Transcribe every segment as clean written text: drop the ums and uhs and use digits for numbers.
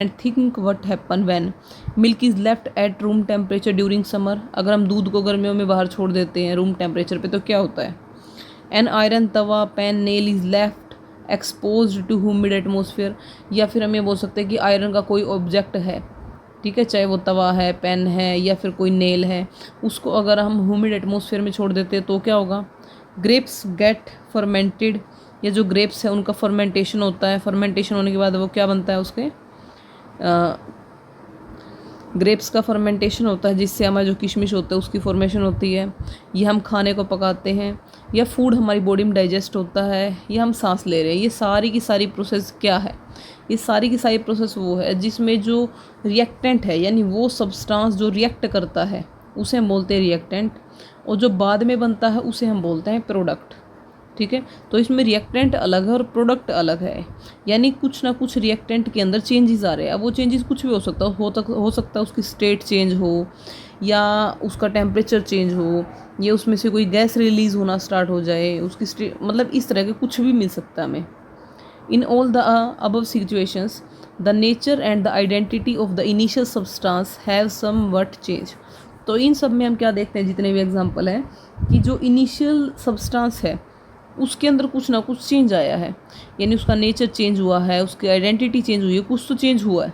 And think what happen when milk is left at room temperature during summer. अगर हम दूध को गर्मियों में बाहर छोड़ देते हैं रूम टेम्परेचर पे तो क्या होता है। An iron tava pan nail is left expose to humid atmosphere. या फिर हम ये बोल सकते हैं कि आयरन का कोई ऑब्जेक्ट है, ठीक है, चाहे वो तवा है, पेन है या फिर कोई नेल है, उसको अगर हम ह्यूमिड एटमोसफियर में छोड़ देते हैं तो क्या होगा। Grapes get fermented. ये जो ग्रेप्स है उनका फर्मेंटेशन होता है। फर्मेंटेशन होने के बाद वो क्या बनता है, उसके ग्रेप्स का फर्मेंटेशन होता है जिससे हमारा जो किशमिश होता है उसकी फॉर्मेशन होती है। ये हम खाने को पकाते हैं या फूड हमारी बॉडी में डाइजेस्ट होता है या हम सांस ले रहे हैं। ये सारी की सारी प्रोसेस क्या है, ये सारी की सारी प्रोसेस वो है जिसमें जो रिएक्टेंट है यानी वो सब्सटेंस जो रिएक्ट करता है उसे हम बोलते हैं रिएक्टेंट, और जो बाद में बनता है उसे हम बोलते हैं प्रोडक्ट। ठीक है, तो इसमें रिएक्टेंट अलग है और प्रोडक्ट अलग है, यानी कुछ ना कुछ रिएक्टेंट के अंदर चेंजेस आ रहे हैं। अब वो चेंजेस कुछ भी हो सकता है उसकी स्टेट चेंज हो या उसका टेम्परेचर चेंज हो या उसमें से कोई गैस रिलीज़ होना स्टार्ट हो जाए, उसकी स्टेट मतलब इस तरह के कुछ भी मिल सकता है हमें। In all the above situations the nature and the identity of the initial substance have somewhat change. तो इन सब में हम क्या देखते हैं, जितने भी एग्जांपल हैं, कि जो इनिशियल सब्सटेंस है उसके अंदर कुछ ना कुछ चेंज आया है, यानी उसका नेचर चेंज हुआ है, उसकी आइडेंटिटी चेंज हुई है, कुछ तो चेंज हुआ है।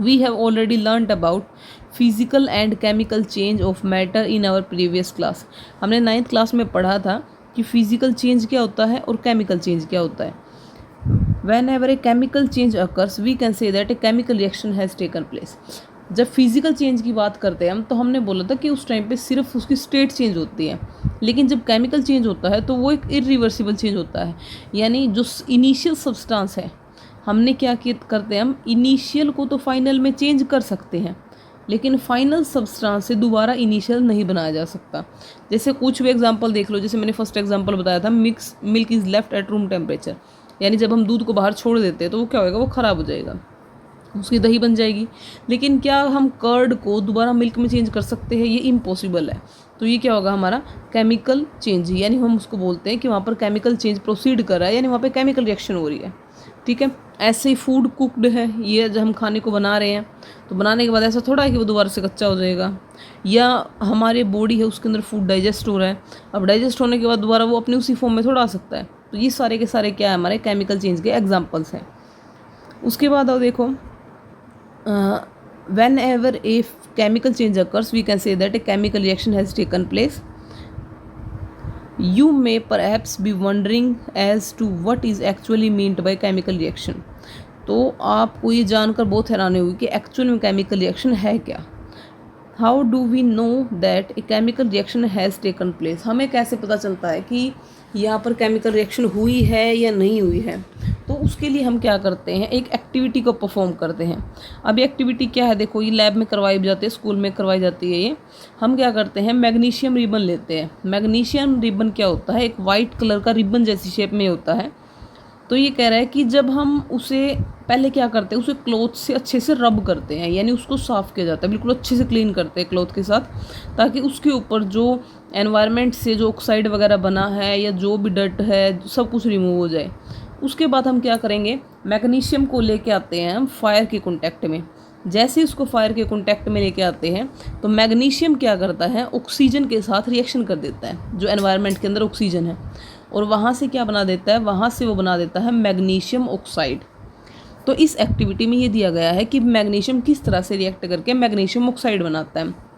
We have already learned about physical and chemical change of matter in our previous class. हमने 9th क्लास में पढ़ा था कि फिजिकल चेंज क्या होता है और केमिकल चेंज क्या होता है। Whenever a chemical change occurs, we can say that a chemical reaction has taken place. जब फिजिकल चेंज की बात करते हैं हम तो हमने बोला था कि उस टाइम पे सिर्फ उसकी स्टेट चेंज होती है, लेकिन जब केमिकल चेंज होता है तो वो एक इरिवर्सिबल चेंज होता है, यानी जो इनिशियल सब्सटेंस है हमने क्या करते हैं, हम इनिशियल को तो फाइनल में चेंज कर सकते हैं लेकिन फाइनल सब्सटेंस से दोबारा इनिशियल नहीं बनाया जा सकता। जैसे कुछ भी एग्जांपल देख लो, जैसे मैंने फर्स्ट एग्जांपल बताया था milk is left at room temperature, यानी जब हम दूध को बाहर छोड़ देते हैं तो वो क्या होएगा, वो ख़राब हो जाएगा, उसकी दही बन जाएगी। लेकिन क्या हम कर्ड को दोबारा मिल्क में चेंज कर सकते हैं, ये इम्पॉसिबल है। तो ये क्या होगा, हमारा केमिकल चेंज, यानी हम उसको बोलते हैं कि वहाँ पर केमिकल चेंज प्रोसीड कर रहा है, यानी वहाँ पे केमिकल रिएक्शन हो रही है। ठीक है, ऐसे ही फूड कुकड है, ये जब हम खाने को बना रहे हैं तो बनाने के बाद ऐसा थोड़ा है कि वो दोबारा से कच्चा हो जाएगा, या हमारे बॉडी है उसके अंदर फूड डाइजेस्ट हो रहा है, अब डाइजेस्ट होने के बाद दोबारा वो अपने उसी फॉर्म में थोड़ा आ सकता है। तो ये सारे के सारे क्या है, हमारे केमिकल चेंज के एग्जाम्पल्स हैं। उसके बाद अब देखो, whenever a chemical change occurs we can say that a chemical reaction has taken place. You may perhaps be wondering as to what is actually meant by chemical reaction। तो आपको ये जानकर बहुत हैरानी हुई कि एक्चुअल में chemical reaction है क्या। How do we know that a chemical reaction has taken place. हमें कैसे पता चलता है कि यहाँ पर केमिकल रिएक्शन हुई है या नहीं हुई है। तो उसके लिए हम क्या करते हैं, एक एक्टिविटी को परफॉर्म करते हैं। अब ये एक्टिविटी क्या है, देखो ये लैब में करवाई जाती है, स्कूल में करवाई जाती है। ये हम क्या करते हैं, मैग्नीशियम रिबन लेते हैं। मैग्नीशियम रिबन क्या होता है, एक वाइट कलर का रिबन जैसी शेप में होता है। तो ये कह रहा है कि जब हम उसे पहले क्या करते हैं, उसे क्लॉथ से अच्छे से रब करते हैं, यानी उसको साफ़ किया जाता है, बिल्कुल अच्छे से क्लीन करते हैं क्लॉथ के साथ, ताकि उसके ऊपर जो एनवायरनमेंट से जो ऑक्साइड वगैरह बना है या जो भी डर्ट है सब कुछ रिमूव हो जाए। उसके बाद हम क्या करेंगे, मैग्नीशियम को लेके आते हैं हम फायर के कॉन्टैक्ट में। जैसे ही उसको फायर के कॉन्टैक्ट में लेके आते हैं तो मैग्नीशियम क्या करता है, ऑक्सीजन के साथ रिएक्शन कर देता है, जो एनवायरनमेंट के अंदर ऑक्सीजन है, और वहाँ से क्या बना देता है, वहाँ से वो बना देता है मैग्नीशियम ऑक्साइड। तो इस एक्टिविटी में ये दिया गया है कि मैग्नीशियम किस तरह से रिएक्ट करके मैग्नीशियम ऑक्साइड बनाता है।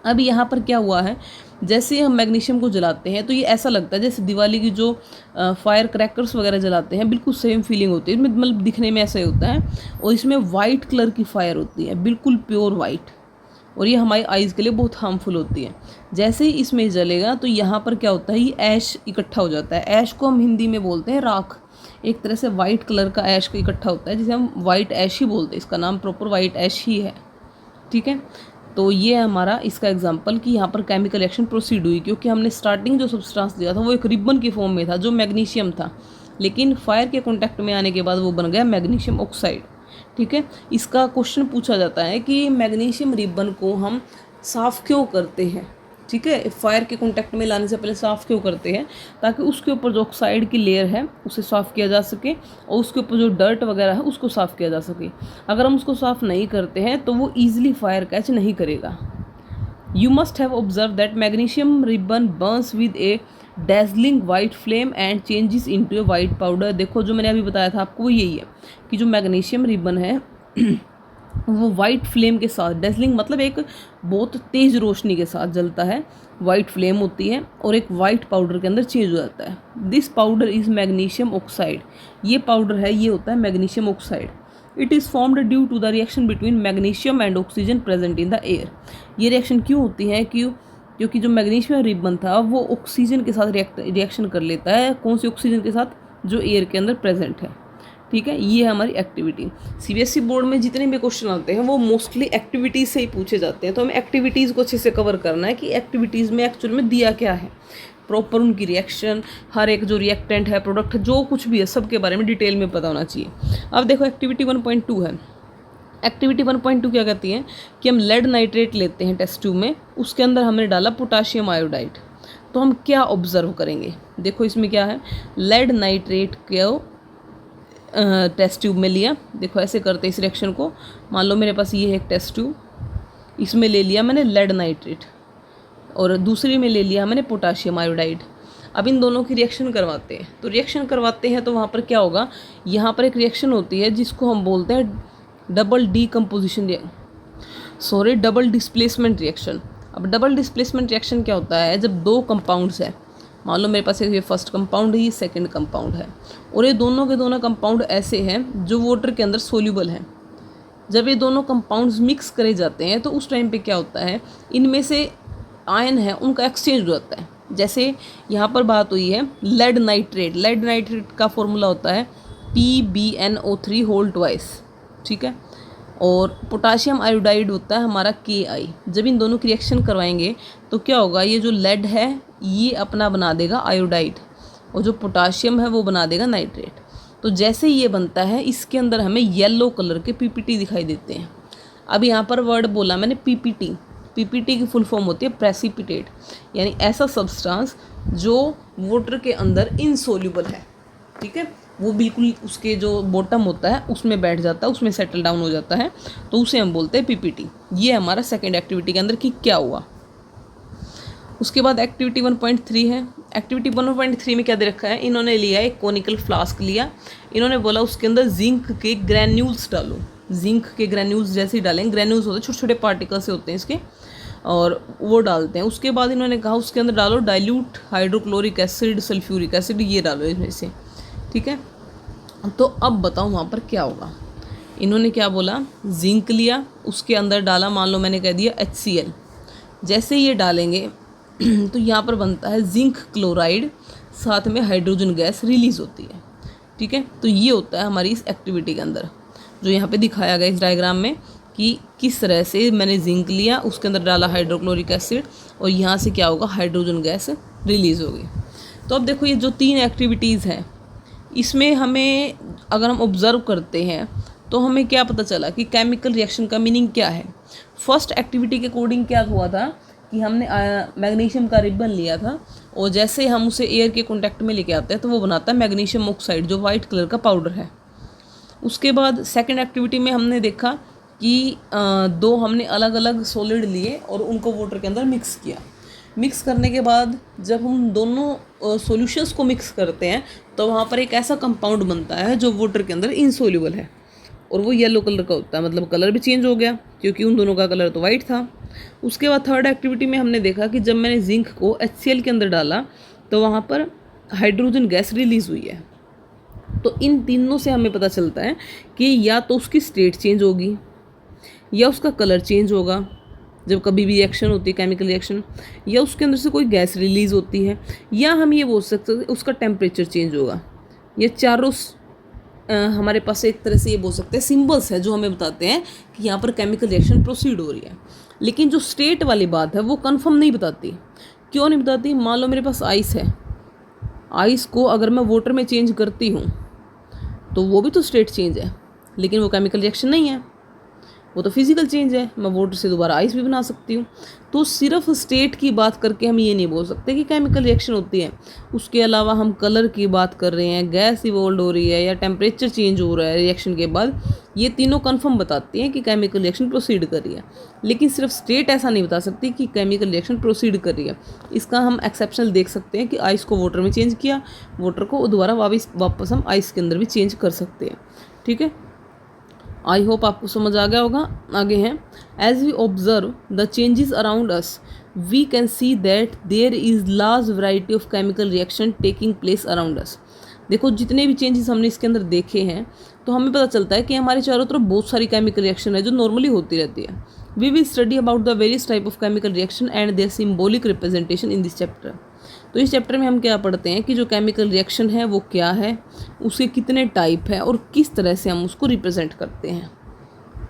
अब यहाँ पर क्या हुआ है, जैसे हम मैग्नीशियम को जलाते हैं तो ये ऐसा लगता है जैसे दिवाली की जो फायर क्रैकर्स वगैरह जलाते हैं, बिल्कुल सेम फीलिंग होती है, मतलब दिखने में ऐसा ही होता है। और इसमें वाइट कलर की फायर होती है, बिल्कुल प्योर वाइट, और ये हमारी आइज़ के लिए बहुत हार्मफुल होती है। जैसे ही इसमें जलेगा तो यहाँ पर क्या होता है, ये ऐश इकट्ठा हो जाता है। ऐश को हम हिंदी में बोलते हैं राख, एक तरह से वाइट कलर का ऐश को इकट्ठा होता है जिसे हम वाइट ऐश ही बोलते हैं, इसका नाम प्रॉपर वाइट ऐश ही है। ठीक है, तो ये है हमारा इसका एग्जांपल कि यहाँ पर केमिकल रिएक्शन प्रोसीड हुई, क्योंकि हमने स्टार्टिंग जो सब्सटेंस दिया था वो एक रिबन की फॉर्म में था जो मैग्नीशियम था, लेकिन फायर के कॉन्टैक्ट में आने के बाद वो बन गया मैग्नीशियम ऑक्साइड। ठीक है, इसका क्वेश्चन पूछा जाता है कि मैग्नीशियम रिबन को हम साफ़ क्यों करते हैं, ठीक है। फायर के कांटेक्ट में लाने से पहले साफ़ क्यों करते हैं? ताकि उसके ऊपर जो ऑक्साइड की लेयर है उसे साफ़ किया जा सके और उसके ऊपर जो डर्ट वगैरह है उसको साफ़ किया जा सके। अगर हम उसको साफ़ नहीं करते हैं तो वो ईजिली फायर कैच नहीं करेगा। You must have observed that magnesium ribbon burns with a dazzling white flame and changes into a white powder। देखो जो मैंने अभी बताया था आपको वो यही है कि जो मैग्नीशियम रिबन है वो वाइट फ्लेम के साथ, डेजलिंग मतलब एक बहुत तेज़ रोशनी के साथ जलता है, वाइट फ्लेम होती है और एक वाइट पाउडर के अंदर चेंज हो जाता है। This powder is magnesium oxide. ये पाउडर है, ये होता है magnesium oxide. It is formed due to the reaction between magnesium and oxygen present in the air. ये रिएक्शन क्यों होती है? क्योंकि जो मैग्नीशियम रिबन था वो ऑक्सीजन के साथ रिएक्शन कर लेता है। कौन सी ऑक्सीजन के साथ? जो एयर के अंदर प्रेजेंट है। ठीक है, ये है हमारी एक्टिविटी। सीबीएसई बोर्ड में जितने भी क्वेश्चन आते हैं वो मोस्टली एक्टिविटीज़ से ही पूछे जाते हैं, तो हमें एक्टिविटीज़ को अच्छे से कवर करना है कि एक्टिविटीज़ में एक्चुअल में दिया क्या है, प्रॉपर उनकी रिएक्शन, हर एक जो रिएक्टेंट है, प्रोडक्ट, जो कुछ भी है सब के बारे में डिटेल में पता होना चाहिए। अब देखो एक्टिविटी 1.2 है। एक्टिविटी 1.2 क्या कहती है कि हम लेड नाइट्रेट लेते हैं टेस्ट ट्यूब में, उसके अंदर हमने डाला पोटाशियम आयोडाइड। तो हम क्या ऑब्जर्व करेंगे? देखो इसमें क्या है, लेड नाइट्रेट को टेस्ट ट्यूब में लिया। देखो ऐसे करते इस रिएक्शन को। मान लो मेरे पास ये है एक टेस्ट ट्यूब, इसमें ले लिया मैंने लेड नाइट्रेट और दूसरी में ले लिया मैंने पोटाशियम आयोडाइड। अब इन दोनों की रिएक्शन करवाते हैं। तो रिएक्शन करवाते हैं तो वहाँ पर क्या होगा, यहाँ पर एक रिएक्शन होती है जिसको हम बोलते हैं डबल डिस्प्लेसमेंट रिएक्शन। अब डबल डिस्प्लेसमेंट रिएक्शन क्या होता है? जब दो कंपाउंड्स हैं, मान लो मेरे पास ये फर्स्ट कंपाउंड है, ये सेकंड कंपाउंड है, और ये दोनों के दोनों कंपाउंड ऐसे हैं जो वाटर के अंदर सोल्यूबल हैं। जब ये दोनों कंपाउंड्स मिक्स करे जाते हैं तो उस टाइम पे क्या होता है, इनमें से आयन है उनका एक्सचेंज हो जाता है। जैसे यहाँ पर बात हुई है लेड नाइट्रेट। लेड नाइट्रेट का फॉर्मूला होता है PbNO3 होल ट्वाइस, ठीक है। और पोटाशियम आयोडाइड होता है हमारा Ki। जब इन दोनों की रिएक्शन करवाएंगे तो क्या होगा, ये जो लेड है ये अपना बना देगा आयोडाइड और जो पोटाशियम है वो बना देगा नाइट्रेट। तो जैसे ये बनता है इसके अंदर हमें येलो कलर के PPT दिखाई देते हैं। अब यहाँ पर वर्ड बोला मैंने PPT की फुल फॉर्म होती है प्रेसिपिटेट, यानी ऐसा सब्सटेंस जो वाटर के अंदर इनसोल्यूबल है। ठीक है, वो बिल्कुल उसके जो बॉटम होता है उसमें बैठ जाता है, उसमें सेटल डाउन हो जाता है, तो उसे हम बोलते हैं PPT। ये हमारा सेकेंड एक्टिविटी के अंदर कि क्या हुआ। उसके बाद एक्टिविटी 1.3 है। एक्टिविटी 1.3 में क्या दे रखा है, इन्होंने लिया एक कोनिकल फ्लास्क लिया, इन्होंने बोला उसके अंदर जिंक के ग्रैन्यूल्स डालो। जिंक के ग्रैन्यूल्स जैसे ही डालेंगे, ग्रैन्यूल्स होते हैं छोटे छोटे पार्टिकल्स से होते हैं इसके, और वो डालते हैं। उसके बाद इन्होंने कहा उसके अंदर डालो dilute hydrochloric acid, sulphuric acid, ये डालो इसमें से। ठीक है, तो अब बताओ वहाँ पर क्या होगा। इन्होंने क्या बोला, जिंक लिया, उसके अंदर डाला, मान लो मैंने कह दिया HCl। जैसे ये डालेंगे तो यहाँ पर बनता है जिंक क्लोराइड, साथ में हाइड्रोजन गैस रिलीज़ होती है। ठीक है, तो ये होता है हमारी इस एक्टिविटी के अंदर, जो यहाँ पे दिखाया गया इस डायग्राम में कि किस तरह से मैंने जिंक लिया, उसके अंदर डाला हाइड्रोक्लोरिक एसिड और यहाँ से क्या होगा, हाइड्रोजन गैस रिलीज़ होगी। तो अब देखो ये जो 3 एक्टिविटीज़ हैं, इसमें हमें अगर हम ऑब्ज़र्व करते हैं तो हमें क्या पता चला कि केमिकल रिएक्शन का मीनिंग क्या है। फर्स्ट एक्टिविटी के अकॉर्डिंग क्या हुआ था कि हमने मैग्नीशियम का रिबन लिया था और जैसे हम उसे एयर के कॉन्टैक्ट में लेके आते हैं तो वो बनाता है मैग्नीशियम ऑक्साइड, जो वाइट कलर का पाउडर है। उसके बाद सेकंड एक्टिविटी में हमने देखा कि 2 हमने अलग अलग सॉलिड लिए और उनको वाटर के अंदर मिक्स किया। मिक्स करने के बाद जब हम दोनों सॉल्यूशंस को मिक्स करते हैं तो वहाँ पर एक ऐसा कंपाउंड बनता है जो वाटर के अंदर इनसोल्यूबल है और वो येलो कलर का होता है, मतलब कलर भी चेंज हो गया क्योंकि उन दोनों का कलर तो वाइट था। उसके बाद थर्ड एक्टिविटी में हमने देखा कि जब मैंने जिंक को HCl के अंदर डाला तो वहाँ पर हाइड्रोजन गैस रिलीज़ हुई है। तो इन तीनों से हमें पता चलता है कि या तो उसकी स्टेट चेंज होगी या उसका कलर चेंज होगा जब कभी भी रिएक्शन होती है केमिकल रिएक्शन, या उसके अंदर से कोई गैस रिलीज़ होती है, या हम ये बोल सकते हैं उसका टेम्परेचर चेंज होगा। ये चारों हमारे पास एक तरह से ये बोल सकते हैं सिंबल्स है जो हमें बताते हैं कि यहाँ पर केमिकल रिएक्शन प्रोसीड हो रही है। लेकिन जो स्टेट वाली बात है वो कंफर्म नहीं बताती। क्यों नहीं बताती? मान लो मेरे पास आइस है, आइस को अगर मैं वाटर में चेंज करती हूँ तो वो भी तो स्टेट चेंज है, लेकिन वो केमिकल रिएक्शन नहीं है। वो तो फिजिकल चेंज है, मैं वाटर से दोबारा आइस भी बना सकती हूँ। तो सिर्फ स्टेट की बात करके हम ये नहीं बोल सकते कि केमिकल रिएक्शन होती है। उसके अलावा हम कलर की बात कर रहे हैं, गैस इवोल्व हो रही है या टेम्परेचर चेंज हो रहा है रिएक्शन के बाद, ये तीनों कन्फर्म बताती हैं कि केमिकल रिएक्शन प्रोसीड कर रही है। लेकिन सिर्फ स्टेट ऐसा नहीं बता सकती कि केमिकल रिएक्शन प्रोसीड कर रही है। इसका हम एक्सेप्शनल देख सकते हैं कि आइस को वाटर में चेंज किया, वाटर को दोबारा वापस हम आइस के अंदर भी चेंज कर सकते हैं। ठीक है, आई होप आपको समझ आ गया होगा। आगे हैं, as we observe the changes around us we can see that there is large variety of chemical reaction taking place around us. देखो जितने भी चेंजेस हमने इसके अंदर देखे हैं तो हमें पता चलता है कि हमारे चारों तरफ बहुत सारी केमिकल रिएक्शन है जो नॉर्मली होती रहती है। We will study about the various type of chemical reaction and their symbolic representation in this chapter. तो इस चैप्टर में हम क्या पढ़ते हैं कि जो केमिकल रिएक्शन है वो क्या है, उसके कितने टाइप है और किस तरह से हम उसको रिप्रेजेंट करते हैं।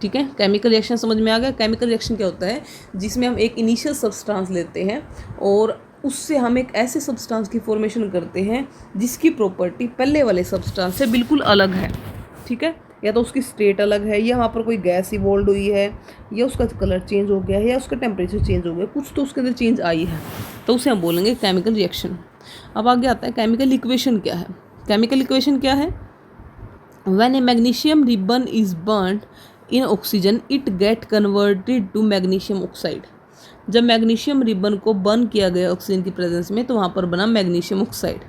ठीक है, केमिकल रिएक्शन समझ में आ गया। केमिकल रिएक्शन क्या होता है, जिसमें हम एक इनिशियल सब्सटेंस लेते हैं और उससे हम एक ऐसे सब्सटेंस की फॉर्मेशन करते हैं जिसकी प्रॉपर्टी पहले वाले सब्सटेंस से बिल्कुल अलग है। ठीक है, या तो उसकी स्टेट अलग है, या वहाँ पर कोई गैस इवोल्व हुई है, या उसका कलर चेंज हो गया है, या उसका टेम्परेचर चेंज हो गया, कुछ तो उसके अंदर चेंज आई है, तो उसे हम बोलेंगे केमिकल रिएक्शन। अब आगे आता है केमिकल इक्वेशन क्या है। केमिकल इक्वेशन क्या है, when A magnesium ribbon is burned in oxygen it get converted to magnesium oxide. जब मैग्नीशियम रिबन को बर्न किया गया ऑक्सीजन की प्रेजेंस में तो वहाँ पर बना magnesium oxide.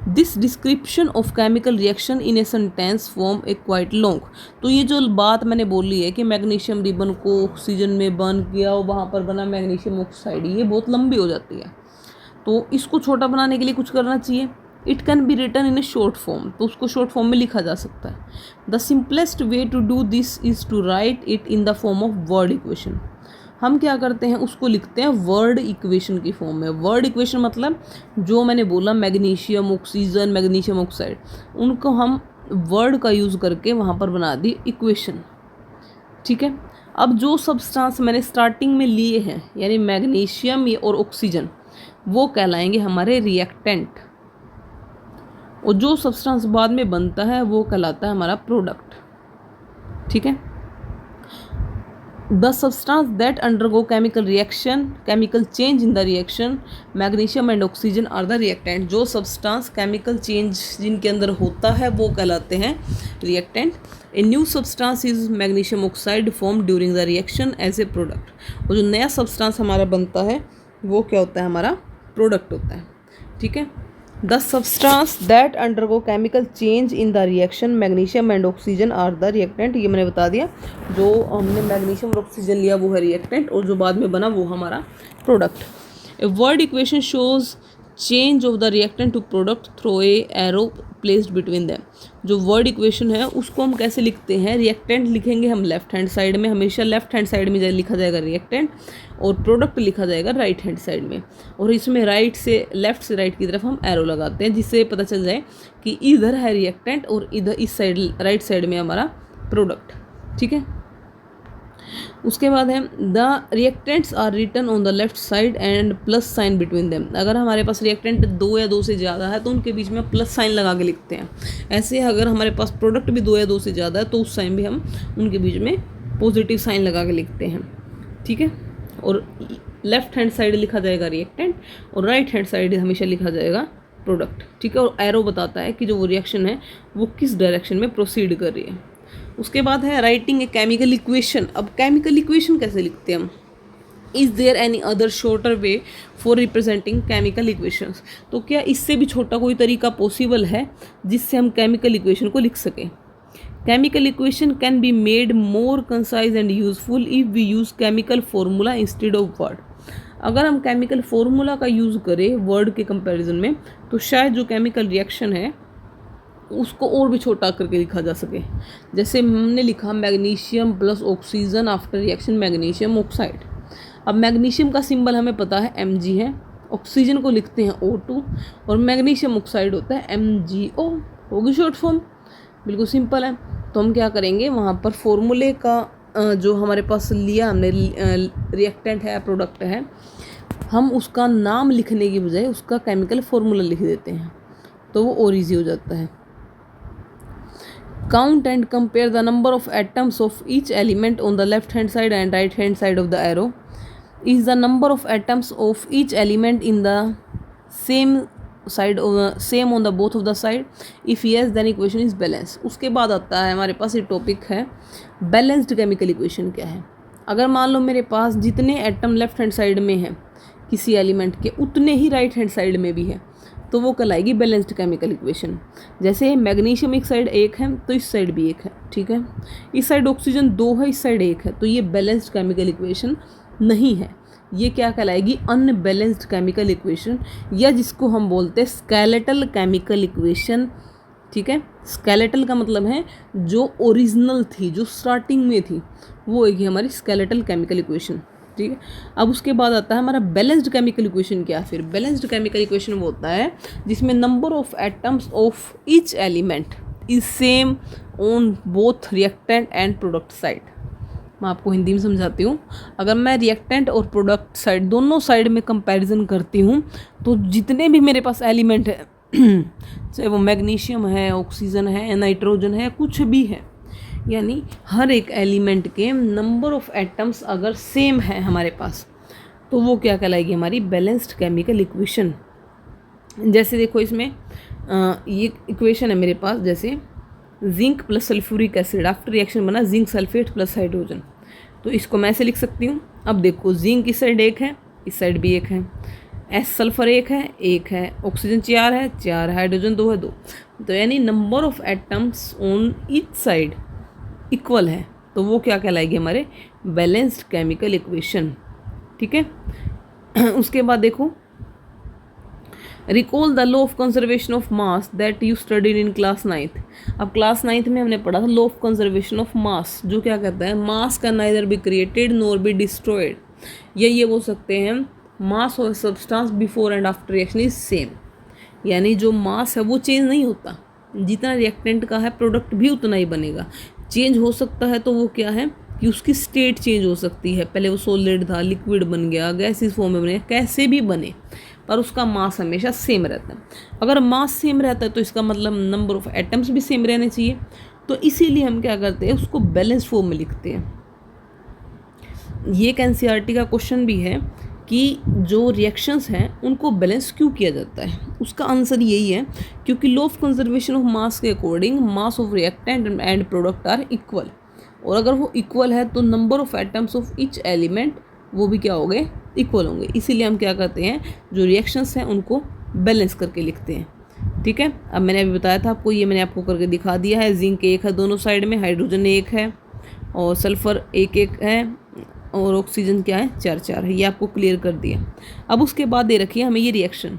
This description of chemical reaction in a sentence form A quite long. तो ये जो बात मैंने बोली है कि मैग्नीशियम रिबन को ऑक्सीजन में बर्न किया और वहाँ पर बना मैग्नीशियम ऑक्साइड, ये बहुत लंबी हो जाती है। तो इसको छोटा बनाने के लिए कुछ करना चाहिए। It can be written in a short form, तो उसको शॉर्ट फॉर्म में लिखा जा सकता है। The simplest way to do this is to write it in the form of word equation. हम क्या करते हैं, उसको लिखते हैं वर्ड इक्वेशन की फॉर्म में। वर्ड इक्वेशन मतलब जो मैंने बोला मैग्नीशियम ऑक्सीजन मैग्नीशियम ऑक्साइड, उनको हम वर्ड का यूज़ करके वहाँ पर बना दी इक्वेशन। ठीक है, अब जो सब्सटेंस मैंने स्टार्टिंग में लिए हैं यानी मैग्नीशियम और ऑक्सीजन, वो कहलाएंगे हमारे रिएक्टेंट, और जो सब्सटेंस बाद में बनता है वो कहलाता है हमारा प्रोडक्ट। ठीक है, the substance that undergo chemical reaction chemical change in the reaction magnesium and oxygen are the reactant. जो सब्सटेंस केमिकल चेंज जिनके अंदर होता है वो कहलाते हैं reactant. A new substance is magnesium oxide form during the reaction as a product. और जो नया सब्सटेंस हमारा बनता है वो क्या होता है, हमारा प्रोडक्ट होता है। ठीक है, the substance that undergo chemical change in the reaction magnesium and oxygen are the reactant. ये मैंने बता दिया, जो हमने मैग्नीशियम और ऑक्सीजन लिया वो है रिएक्टेंट, और जो बाद में बना वो हमारा product. A word equation shows change of the reactant to product through a arrow placed between them. जो वर्ड इक्वेशन है उसको हम कैसे लिखते हैं, रिएक्टेंट लिखेंगे हम लेफ्ट हैंड साइड में, हमेशा लेफ्ट हैंड साइड में लिखा जाएगा रिएक्टेंट, और प्रोडक्ट लिखा जाएगा राइट हैंड साइड में। और इसमें राइट से लेफ्ट से राइट की तरफ हम एरो लगाते हैं जिससे पता चल जाए कि इधर है रिएक्टेंट और इधर इस साइड राइट साइड में हमारा प्रोडक्ट। ठीक है, उसके बाद है the reactants are written on the left side and plus sign between them. अगर हमारे पास रिएक्टेंट 2 या 2 से ज़्यादा है तो उनके बीच में प्लस साइन लगा के लिखते हैं। ऐसे अगर हमारे पास प्रोडक्ट भी 2 या 2 से ज़्यादा है तो उस टाइम भी हम उनके बीच में पॉजिटिव साइन लगा के लिखते हैं। ठीक है, और लेफ्ट हैंड साइड लिखा जाएगा रिएक्टेंट और राइट हैंड साइड हमेशा लिखा जाएगा प्रोडक्ट। ठीक है, और एरो बताता है कि जो वो रिएक्शन है वो किस डायरेक्शन में प्रोसीड कर रही है। उसके बाद है राइटिंग ए केमिकल इक्वेशन। अब केमिकल इक्वेशन कैसे लिखते हैं हम, is there any other shorter way for representing chemical equations. तो क्या इससे भी छोटा कोई तरीका पॉसिबल है जिससे हम केमिकल इक्वेशन को लिख सकें। Chemical equation can be made more concise and useful if we use chemical formula instead of word. अगर हम केमिकल फार्मूला का यूज़ करें वर्ड के कंपैरिजन में तो शायद जो केमिकल रिएक्शन है उसको और भी छोटा करके लिखा जा सके। जैसे हमने लिखा magnesium plus oxygen after reaction magnesium oxide. अब मैग्नीशियम का सिंबल हमें पता है Mg है, ऑक्सीजन को लिखते हैं O2 और मैग्नीशियम ऑक्साइड होता है MgO, होगी शॉर्ट फॉर्म। बिल्कुल सिंपल है। तो हम क्या करेंगे, वहाँ पर फॉर्मूले का जो हमारे पास लिया हमने रिएक्टेंट है प्रोडक्ट है, हम उसका नाम लिखने की बजाय उसका केमिकल फार्मूला लिख देते हैं तो वो और ईजी हो जाता है। Count and compare the number of atoms of each element on the left hand side and right hand side of the arrow. Is the number of atoms of each element in the same same on the both of the side? If yes, then equation is balanced. उसके बाद आता है हमारे पास ये topic है balanced chemical equation क्या है। अगर मान लो मेरे पास जितने एटम लेफ्ट हैंड साइड में हैं किसी एलिमेंट के उतने ही राइट हैंड साइड में भी है तो वो कहलाएगी बैलेंस्ड केमिकल इक्वेशन। जैसे मैग्नीशियम एक साइड एक है तो इस साइड भी एक है, ठीक है। इस साइड ऑक्सीजन 2 है, इस साइड 1 है, तो ये बैलेंस्ड केमिकल इक्वेशन नहीं है। ये क्या कहलाएगी? अनबैलेंस्ड केमिकल इक्वेशन, या जिसको हम बोलते हैं स्केलेटल केमिकल इक्वेशन, ठीक है। स्केलेटल का मतलब है जो ओरिजिनल थी, जो स्टार्टिंग में थी, वो एक हमारी स्केलेटल केमिकल इक्वेशन, ठीक है। अब उसके बाद आता है हमारा बैलेंस्ड केमिकल इक्वेशन क्या है। फिर बैलेंस्ड केमिकल इक्वेशन वो होता है जिसमें number of atoms of each element is same on both reactant and product side. मैं आपको हिंदी में समझाती हूँ। अगर मैं रिएक्टेंट और प्रोडक्ट साइड दोनों साइड में कंपैरिजन करती हूँ तो जितने भी मेरे पास एलिमेंट है चाहे वो मैग्नीशियम है, ऑक्सीजन है, नाइट्रोजन है, कुछ भी है, यानी हर एक एलिमेंट के नंबर ऑफ एटम्स अगर सेम है हमारे पास तो वो क्या कहलाएगी? हमारी बैलेंस्ड केमिकल इक्वेशन। जैसे देखो इसमें ये इक्वेशन है मेरे पास, जैसे zinc plus sulphuric acid after reaction बना जिंक सल्फेट प्लस हाइड्रोजन, तो इसको मैं ऐसे लिख सकती हूँ। अब देखो जिंक इस साइड 1 है, इस साइड भी 1 है, एस सल्फर 1 है, ऑक्सीजन 4 है, हाइड्रोजन 2 है, 2, तो यानी number of atoms on each side equal है, तो वो क्या कहलाएगी? हमारे बैलेंस्ड केमिकल इक्वेशन, ठीक है। उसके बाद देखो recall the law of conservation of mass that you studied in class 9th। अब क्लास 9th में हमने पढ़ा था लॉ ऑफ कंजर्वेशन ऑफ मास, जो क्या कहता है मास can neither be created nor be destroyed, या ये बोल सकते हैं mass of substance before and after reaction is same, यानी जो मास है वो चेंज नहीं होता, जितना रिएक्टेंट का है प्रोडक्ट भी उतना ही बनेगा। चेंज हो सकता है तो वो क्या है कि उसकी स्टेट चेंज हो सकती है, पहले वो सॉलिड था, लिक्विड बन गया, गैसेस फॉर्म में बने, कैसे भी बने, पर उसका मास हमेशा सेम रहता है। अगर मास सेम रहता है तो इसका मतलब नंबर ऑफ एटम्स भी सेम रहने चाहिए, तो इसीलिए हम क्या करते हैं उसको बैलेंस फॉर्म में लिखते हैं। ये एक एनसीईआरटी का क्वेश्चन भी है कि जो रिएक्शंस हैं उनको बैलेंस क्यों किया जाता है। उसका आंसर यही है क्योंकि law of conservation of mass के according mass of reactant and product are equal, और अगर वो इक्वल है तो number of atoms of each element वो भी क्या हो गए? इक्वल होंगे। इसीलिए हम क्या करते हैं जो रिएक्शंस हैं उनको बैलेंस करके लिखते हैं, ठीक है। अब मैंने अभी बताया था आपको, ये मैंने आपको करके दिखा दिया है। जिंक 1 है दोनों साइड में, हाइड्रोजन 1 है, और सल्फर 1 है, और ऑक्सीजन क्या है? 4 है। ये आपको क्लियर कर दिया। अब उसके बाद दे रखिए हमें ये reaction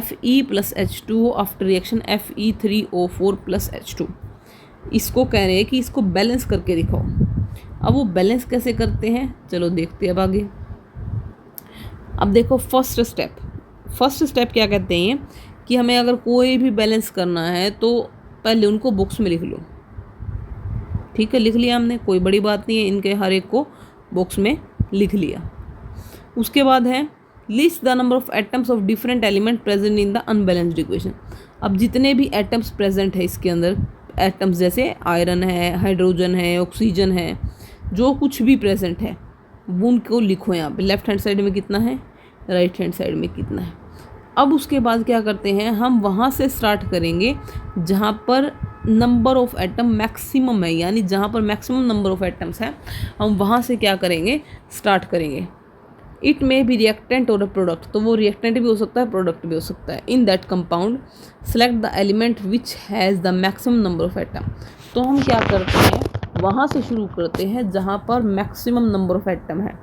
Fe + H2O after reaction Fe3O4 + H2। इसको कह रहे हैं कि इसको बैलेंस करके दिखाओ। अब वो बैलेंस कैसे करते हैं चलो देखते हैं अब आगे। अब देखो फर्स्ट स्टेप क्या कहते हैं कि हमें अगर कोई भी बैलेंस करना है तो पहले उनको बॉक्स में लिख लो, ठीक है। लिख लिया हमने, कोई बड़ी बात नहीं है, इनके हर एक को बॉक्स में लिख लिया। उसके बाद है list the number of atoms of different element present in the unbalanced equation. अब जितने भी एटम्स प्रेजेंट है इसके अंदर, एटम्स जैसे आयरन है, हाइड्रोजन है, ऑक्सीजन है, जो कुछ भी प्रेजेंट है वो उनको लिखो यहाँ पे। लेफ्ट हैंड साइड में कितना है, राइट हैंड साइड में कितना है। अब उसके बाद क्या करते हैं हम वहाँ से स्टार्ट करेंगे जहाँ पर नंबर ऑफ एटम मैक्सिमम है, यानी जहाँ पर मैक्सिमम नंबर ऑफ एटम्स हैं हम वहाँ से क्या करेंगे स्टार्ट करेंगे। इट मे बी रिएक्टेंट और अ प्रोडक्ट, तो वो रिएक्टेंट भी हो सकता है, प्रोडक्ट भी हो सकता है। In that compound select the element which has the maximum number of atom. तो हम क्या करते हैं वहाँ से शुरू करते हैं जहाँ पर मैक्सिमम नंबर ऑफ एटम है।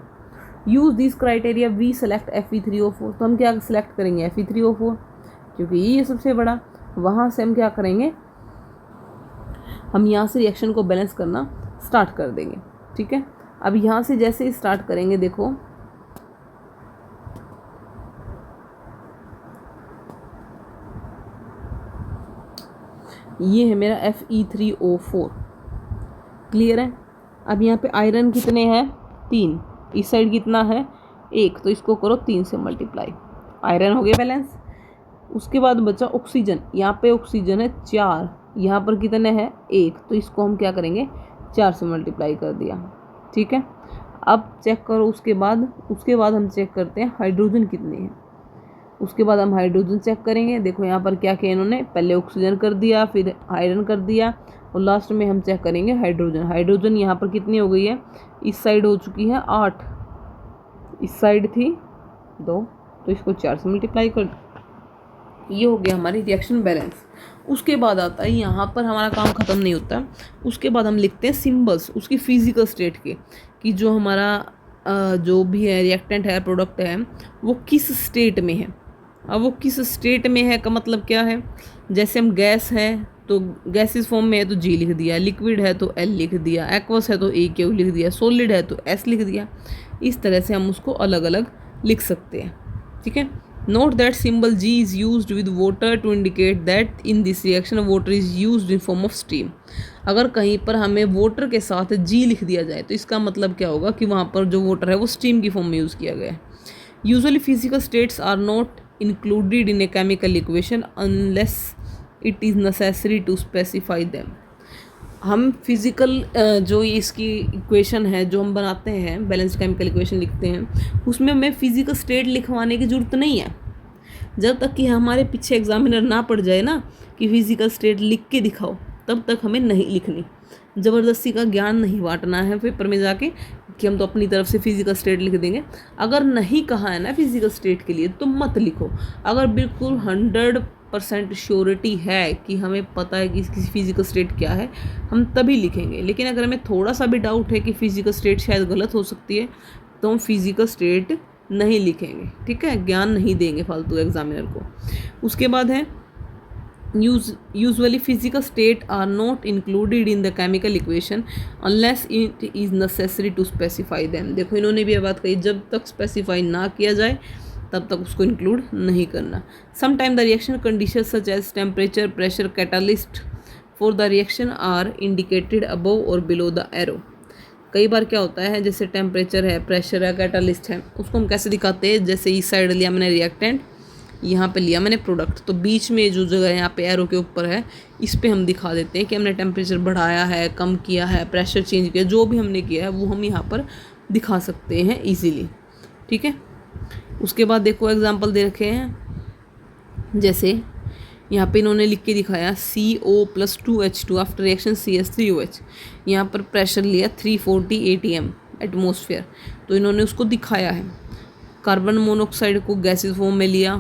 Use this criteria we select Fe3O4। तो हम क्या सेलेक्ट करेंगे Fe3O4 क्योंकि ये सबसे बड़ा। वहाँ से हम क्या करेंगे, हम यहाँ से रिएक्शन को बैलेंस करना स्टार्ट कर देंगे, ठीक है। अब यहाँ से जैसे ही स्टार्ट करेंगे, देखो ये है मेरा Fe3O4, क्लियर है। अब यहाँ पे आयरन कितने हैं 3, इस साइड कितना है 1, तो इसको करो 3 से मल्टीप्लाई, आयरन हो गया बैलेंस। उसके बाद बचा ऑक्सीजन, यहाँ पे ऑक्सीजन है 4, यहाँ पर कितने हैं 1, तो इसको हम क्या करेंगे 4 से मल्टीप्लाई कर दिया। ठीक है, अब चेक करो उसके बाद हम चेक करते हैं हाइड्रोजन कितने हैं। उसके बाद हम हाइड्रोजन चेक करेंगे। देखो यहाँ पर क्या किया इन्होंने, पहले ऑक्सीजन कर दिया, फिर आयरन कर दिया, और लास्ट में हम चेक करेंगे हाइड्रोजन यहाँ पर कितनी हो गई है, इस साइड हो चुकी है 8, इस साइड थी 2, तो इसको 4 से मल्टीप्लाई कर, ये हो गया हमारी रिएक्शन बैलेंस। उसके बाद आता है, यहाँ पर हमारा काम ख़त्म नहीं होता, उसके बाद हम लिखते हैं सिंबल्स उसकी फिजिकल स्टेट के, कि जो हमारा जो भी है रिएक्टेंट है, प्रोडक्ट है, वो किस स्टेट में है। अब वो किस स्टेट में है का मतलब क्या है, जैसे हम गैस है तो गैसिस फॉर्म में है तो G लिख दिया, लिक्विड है तो L लिख दिया, एक्वस है तो AQ लिख दिया, सॉलिड है तो S लिख दिया। इस तरह से हम उसको अलग अलग लिख सकते हैं। ठीक है, note that symbol G is used with water to indicate that in this reaction water is used in form of steam. अगर कहीं पर हमें वाटर के साथ G लिख दिया जाए तो इसका मतलब क्या होगा कि वहाँ पर जो वाटर है वो स्टीम की फॉर्म में यूज़ किया गया है। Usually physical states are not included in a chemical equation unless it is necessary to specify them। हम फिज़िकल जो इसकी इक्वेशन है जो हम बनाते हैं, बैलेंस्ड केमिकल इक्वेशन लिखते हैं, उसमें हमें फिज़िकल स्टेट लिखवाने की ज़रूरत नहीं है। जब तक कि हमारे पीछे एग्जामिनर ना पड़ जाए ना कि फिज़िकल स्टेट लिख के दिखाओ, तब तक हमें नहीं लिखनी। ज़बरदस्ती का ज्ञान नहीं बांटना है पेपर में जाके कि हम तो अपनी तरफ से फिजिकल स्टेट लिख देंगे। अगर नहीं कहा है ना फिजिकल स्टेट के लिए तो मत लिखो। अगर बिल्कुल 100% श्योरिटी है कि हमें पता है कि इसकी फिजिकल स्टेट क्या है, हम तभी लिखेंगे। लेकिन अगर हमें थोड़ा सा भी डाउट है कि फिजिकल स्टेट शायद गलत हो सकती है, तो हम फिजिकल स्टेट नहीं लिखेंगे। ठीक है, ज्ञान नहीं देंगे फालतू एग्जामिनर को। उसके बाद है usually physical state are not included in the chemical equation unless it is necessary to specify them। देखो इन्होंने भी ये बात कही, जब तक स्पेसिफाई ना किया जाए तब तक उसको इंक्लूड नहीं करना। Sometime the reaction conditions such as temperature, pressure, catalyst for the reaction are indicated above or below the arrow। कई बार क्या होता है, जैसे टेम्परेचर है, प्रेशर है, कैटालिस्ट है, उसको हम कैसे दिखाते हैं, जैसे इस साइड लिया मैंने रिएक्टेंट, यहाँ पे लिया मैंने प्रोडक्ट, तो बीच में जो जगह यहाँ पे एरो के ऊपर है, इस पे हम दिखा देते हैं कि हमने टेम्परेचर बढ़ाया है, कम किया है, प्रेशर चेंज किया, जो भी हमने किया है वो हम यहाँ पर दिखा सकते हैं इजीली। ठीक है, उसके बाद देखो एग्जांपल दे रखे हैं, जैसे यहाँ पे इन्होंने लिख के दिखाया CO+2H2 आफ्टर रिएक्शन CS3OH। यहाँ पर प्रेशर लिया 340 atm एटमोसफेयर, तो इन्होंने उसको दिखाया है। कार्बन मोनोऑक्साइड को गैसेस फॉर्म में लिया,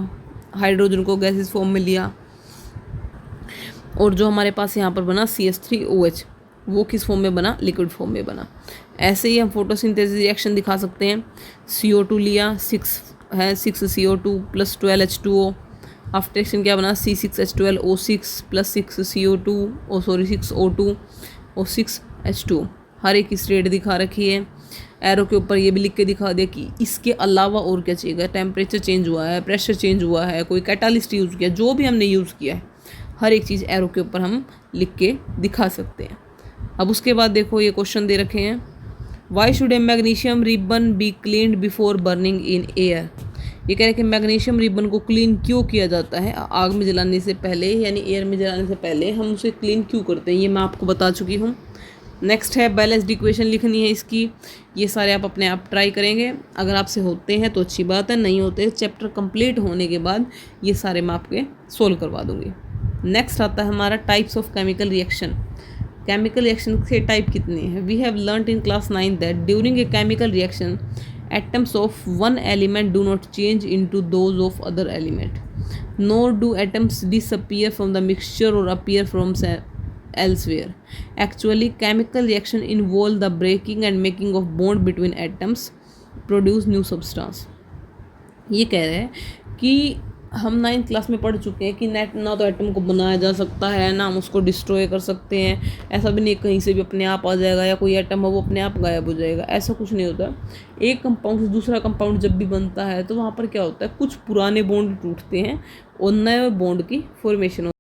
हाइड्रोजन को गैसेस फॉर्म में लिया, और जो हमारे पास यहाँ पर बना CS3OH, वो किस फॉर्म में बना, लिक्विड फॉर्म में बना। ऐसे ही हम फोटोसिंथेसिस रिएक्शन दिखा सकते हैं। CO2 लिया, 6 CO2 + 12 H2O, आफ्टर रिएक्शन क्या बना, C6H12O6 + 6 CO2 और 6 H2O। हर एक की स्टेट दिखा रखी है। एरो के ऊपर ये भी लिख के दिखा दिया कि इसके अलावा और क्या चाहिए, टेम्परेचर चेंज हुआ है, प्रेशर चेंज हुआ है, कोई कैटालिस्ट यूज़ किया, जो भी हमने यूज़ किया है, हर एक चीज़ एरो के ऊपर हम लिख के दिखा सकते हैं। अब उसके बाद देखो ये क्वेश्चन दे रखे हैं, why should A magnesium ribbon be cleaned before burning in air. ये कह रहे हैं कि मैग्नीशियम रिबन को क्लीन क्यों किया जाता है आग में जलाने से पहले, यानी एयर में जलाने से पहले हम उसे क्लीन क्यों करते हैं, ये मैं आपको बता चुकी हूँ। नेक्स्ट है बैलेंस्ड इक्वेशन लिखनी है इसकी। ये सारे आप अपने आप ट्राई करेंगे, अगर आपसे होते हैं तो अच्छी बात है, नहीं होते चैप्टर कंप्लीट होने के बाद ये सारे मैं आपके सोल्व करवा दूँगी। नेक्स्ट आता है हमारा types of chemical reaction. Chemical reaction के टाइप कितने हैं। We have learned in class 9 that during a chemical reaction atoms of one element do not change into those of other element, nor do atoms disappear from the mixture or appear from elsewhere. Actually, chemical reaction involve the breaking and making of bond between atoms produce new substance। ये कह रहे हैं कि हम 9th class में पढ़ चुके हैं कि ना तो एटम को बनाया जा सकता है, ना हम उसको डिस्ट्रॉय कर सकते हैं। ऐसा भी नहीं कहीं से भी अपने आप आ जाएगा या कोई एटम है वो अपने आप गायब हो जाएगा, ऐसा कुछ नहीं होता। एक कंपाउंड से दूसरा कंपाउंड जब भी बनता है तो वहाँ पर क्या होता है, कुछ पुराने बॉन्ड टूटते हैं और नए बॉन्ड की फॉर्मेशन